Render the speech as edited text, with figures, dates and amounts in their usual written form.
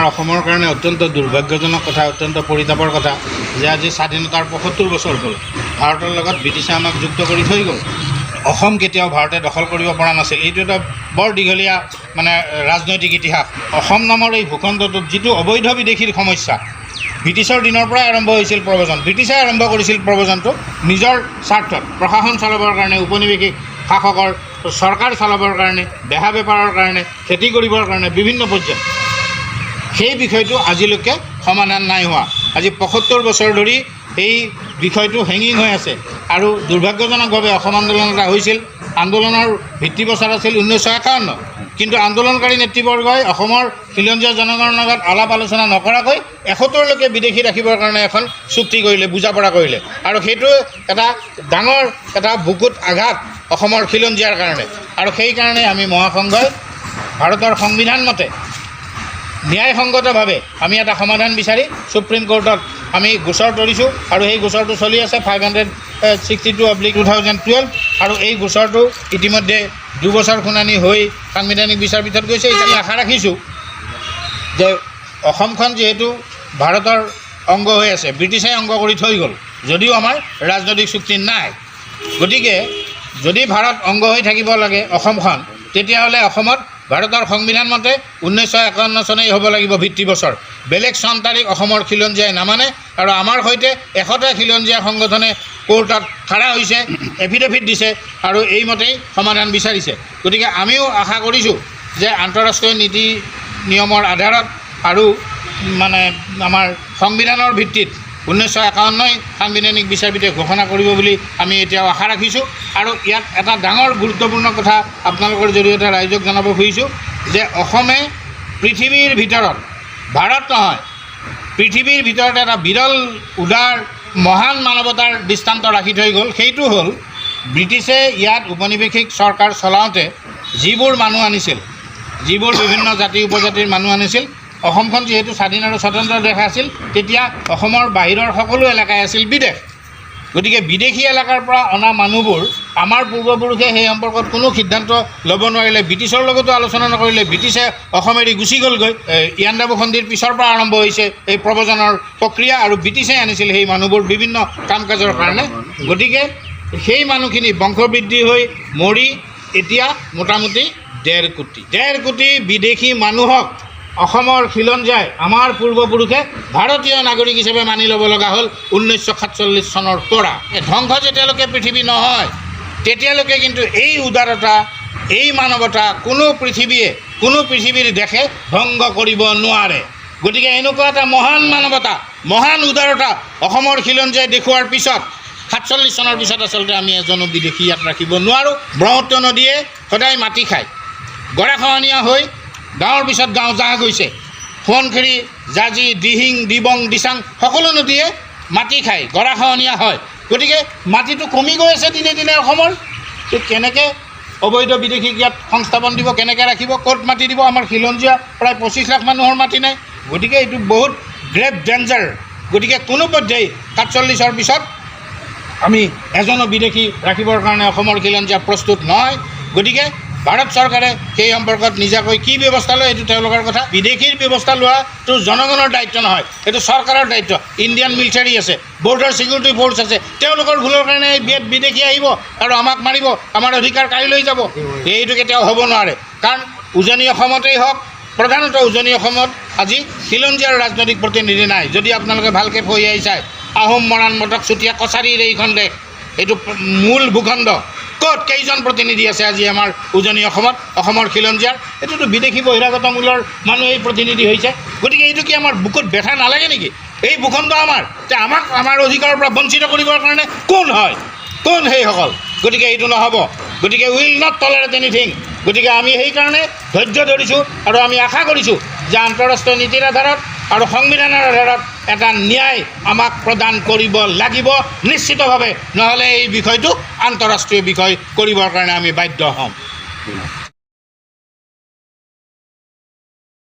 অসমৰ কাৰণে অত্যন্ত দুৰ্ভাগ্যজনক কথা, অত্যন্ত পৰিতাপৰ কথা যে আজি স্বাধীনতাৰ ৭৫ বছৰ হ'ল ভাৰতৰ লগত ব্ৰিটিছে আমাক যুক্ত কৰি থৈ গ'ল। অসম কেতিয়াও ভাৰতে দখল কৰিব পৰা নাছিল। এইটো এটা বৰ দীঘলীয়া ৰাজনৈতিক ইতিহাস। অসম নামৰ এই ভূখণ্ডটোত যিটো অবৈধ বিদেশীৰ সমস্যা ব্ৰিটিছৰ দিনৰ পৰাই আৰম্ভ হৈছিল প্ৰব্ৰজন। ব্ৰিটিছে আৰম্ভ কৰিছিল প্ৰব্ৰজনটো নিজৰ স্বাৰ্থত, প্ৰশাসন চলাবৰ কাৰণে, উপনিৱেশিক শাসকৰ চৰকাৰ চলাবৰ কাৰণে, বেহা বেপাৰৰ কাৰণে, খেতি কৰিবৰ কাৰণে বিভিন্ন পৰ্যায়ত। সেই বিষয়টো আজিলৈকে সমাধান নাই হোৱা। আজি ৭৫ বছৰ ধৰি এই বিষয়টো হেঙিং হৈ আছে। আৰু দুৰ্ভাগ্যজনকভাৱে অসম আন্দোলন এটা হৈছিল। আন্দোলনৰ ভিত্তিপ্ৰস্তৰ আছিল 1951, কিন্তু আন্দোলনকাৰী নেতৃবৰ্গই অসমৰ খিলঞ্জীয়া জনগণৰ লগত আলাপ আলোচনা নকৰাকৈ ৭১লৈকে বিদেশী ৰাখিবৰ কাৰণে এখন চুক্তি কৰিলে, বুজাপৰা কৰিলে। আৰু সেইটো এটা ডাঙৰ এটা বুকুত আঘাত অসমৰ খিলঞ্জীয়াৰ কাৰণে। আৰু সেইকাৰণে আমি মহাসংঘই ভাৰতৰ সংবিধান মতে ন্যায়সংগতভাৱে আমি এটা সমাধান বিচাৰি সুপ্ৰিম কোৰ্টত আমি গোচৰ তৰিছোঁ। আৰু সেই গোচৰটো চলি আছে 562/2012। আৰু এই গোচৰটো ইতিমধ্যে 2 বছৰ শুনানি হৈ সাংবিধানিক বিচাৰপীঠত গৈছে। এতিয়া আমি আশা ৰাখিছোঁ যে অসমখন যিহেতু ভাৰতৰ অংগ হৈ আছে, ব্ৰিটিছে অংগ কৰি থৈ গ'ল, যদিও আমাৰ ৰাজনৈতিক চুক্তি নাই। গতিকে যদি ভাৰত অংগ হৈ থাকিব লাগে অসমখন, তেতিয়াহ'লে অসমত ভাৰতৰ সংবিধান মতে 1951 চনেই হ'ব লাগিব ভিত্তিবছৰ। বেলেগ চন তাৰিখ অসমৰ খিলঞ্জীয়াই নামানে। আৰু আমাৰ সৈতে 100টা খিলঞ্জীয়া সংগঠনে কোৰ্টত খাৰা হৈছে, এফিডেভিট দিছে আৰু এইমতেই সমাধান বিচাৰিছে। গতিকে আমিও আশা কৰিছোঁ যে আন্তঃৰাষ্ট্ৰীয় নীতি নিয়মৰ আধাৰত আৰু আমাৰ সংবিধানৰ ভিত্তিত 1951 সাংবিধানিক বিচাৰপীঠে ঘোষণা কৰিব বুলি আমি এতিয়াও আশা ৰাখিছোঁ। আৰু ইয়াত এটা ডাঙৰ গুৰুত্বপূৰ্ণ কথা আপোনালোকৰ জৰিয়তে ৰাইজক জনাব খুজিছোঁ যে অসমে পৃথিৱীৰ ভিতৰত, ভাৰত নহয়, পৃথিৱীৰ ভিতৰত এটা বিৰল, উদাৰ, মহান মানৱতাৰ দৃষ্টান্ত ৰাখি থৈ গ'ল। সেইটো হ'ল ব্ৰিটিছে ইয়াত উপনিৱেশিক চৰকাৰ চলাওঁতে যিবোৰ মানুহ আনিছিল, যিবোৰ বিভিন্ন জাতি উপজাতিৰ মানুহ আনিছিল, অসমখন যিহেতু স্বাধীন আৰু স্বতন্ত্ৰ দেশ আছিল, তেতিয়া অসমৰ বাহিৰৰ সকলো এলেকাই আছিল বিদেশ। গতিকে বিদেশী এলেকাৰ পৰা অনা মানুহবোৰ আমাৰ পূৰ্বপুৰুষে সেই সম্পৰ্কত কোনো সিদ্ধান্ত ল'ব নোৱাৰিলে, ব্ৰিটিছৰ লগতো আলোচনা নকৰিলে। ব্ৰিটিছে অসম এৰি গুচি গ'লগৈ। ইয়াণ্ডাবু সন্ধিৰ পিছৰ পৰা আৰম্ভ হৈছে এই প্ৰব্ৰজনৰ প্ৰক্ৰিয়া। আৰু ব্ৰিটিছে আনিছিল সেই মানুহবোৰ বিভিন্ন কাম কাজৰ কাৰণে। গতিকে সেই মানুহখিনি বংশবৃদ্ধি হৈ মৰি এতিয়া মোটামুটি 1.5 কোটি বিদেশী মানুহক অসমৰ খিলঞ্জীয়াই, আমাৰ পূৰ্বপুৰুষে ভাৰতীয় নাগৰিক হিচাপে মানি ল'ব লগা হ'ল 1947 চনৰ পৰা। ধ্বংস যেতিয়ালৈকে পৃথিৱী নহয়, তেতিয়ালৈকে কিন্তু এই উদাৰতা, এই মানৱতা কোনো পৃথিৱীৰ দেশে ভংগ কৰিব নোৱাৰে। গতিকে এনেকুৱা এটা মহান মানৱতা, মহান উদাৰতা অসমৰ খিলঞ্জীয়াই দেখুওৱাৰ পিছত 47 চনৰ পিছত আচলতে আমি এজনো বিদেশী ইয়াত ৰাখিব নোৱাৰোঁ। ব্ৰহ্মপুত্ৰ নদীয়ে সদায় মাটি খায়, গৰাখহনীয়া হৈ গাঁৱৰ পিছত গাঁও জাহ গৈছে। সোৱণশিৰি, জাঁজি, দিহিং, দিবং, দিচাং সকলো নদীয়ে মাটি খায়, গৰাখহনীয়া হয়। গতিকে মাটিটো কমি গৈ আছে দিনে দিনে অসমৰ। কেনেকৈ অবৈধ বিদেশীক ইয়াত সংস্থাপন দিব, কেনেকৈ ৰাখিব, ক'ত মাটি দিব? আমাৰ খিলঞ্জীয়া প্ৰায় 25 লাখ মানুহৰ মাটি নাই। গতিকে এইটো বহুত গ্ৰেভ ডেঞ্জাৰ। গতিকে কোনো পৰ্যায়ে 47ৰ পিছত আমি এজনো বিদেশী ৰাখিবৰ কাৰণে অসমৰ খিলঞ্জীয়া প্ৰস্তুত নহয়। গতিকে ভাৰত চৰকাৰে সেই সম্পৰ্কত নিজাকৈ কি ব্যৱস্থা লয় এইটো তেওঁলোকৰ কথা। বিদেশীৰ ব্যৱস্থা লোৱাটো জনগণৰ দায়িত্ব নহয়, এইটো চৰকাৰৰ দায়িত্ব। ইণ্ডিয়ান মিলিটাৰী আছে, বৰ্ডাৰ ছিকিউৰিটি ফ'ৰ্চ আছে, তেওঁলোকৰ ভুলৰ কাৰণে বিদেশী আহিব আৰু আমাক মাৰিব, আমাৰ অধিকাৰ কাঢ়ি লৈ যাব। এইটো কেতিয়াও হ'ব নোৱাৰে। কাৰণ উজনি অসমতেই হওক, প্ৰধানতঃ উজনি অসমত আজি খিলঞ্জীয়াৰ ৰাজনৈতিক প্ৰতিনিধি নাই। যদি আপোনালোকে ভালকৈ পঢ়ি আহি চায়, আহোম, মৰাণ, মটক, চুতীয়া, কছাৰীৰ এইখন দেশ, এইটো মূল ভূখণ্ড। ক'ত কেইজন প্ৰতিনিধি আছে আজি আমাৰ উজনি অসমত, অসমৰ খিলঞ্জীয়াৰ? এইটোতো বিদেশী বহিৰাগত মূলৰ মানুহ এই প্ৰতিনিধি হৈছে। গতিকে এইটো কি আমাৰ বুকুত ব্যথা নালাগে নেকি? এই ভূখণ্ড আমাৰ, তে আমাক আমাৰ অধিকাৰৰ পৰা বঞ্চিত কৰিবৰ কাৰণে কোন হয়, কোন সেইসকল? গতিকে এইটো নহ'ব। গতিকে উইল নট টলাৰেট এনিথিং। গতিকে আমি সেইকাৰণে ধৈৰ্য ধৰিছোঁ আৰু আমি আশা কৰিছোঁ যে আন্তঃৰাষ্ট্ৰীয় নীতিৰ আধাৰত আৰু সংবিধানৰ আধাৰত এটা ন্যায় আমাক প্ৰদান কৰিব লাগিব নিশ্চিতভাৱে। নহ'লে এই বিষয়টো আন্তঃৰাষ্ট্ৰীয় বিষয় কৰিবৰ কাৰণে আমি বাধ্য হ'ম।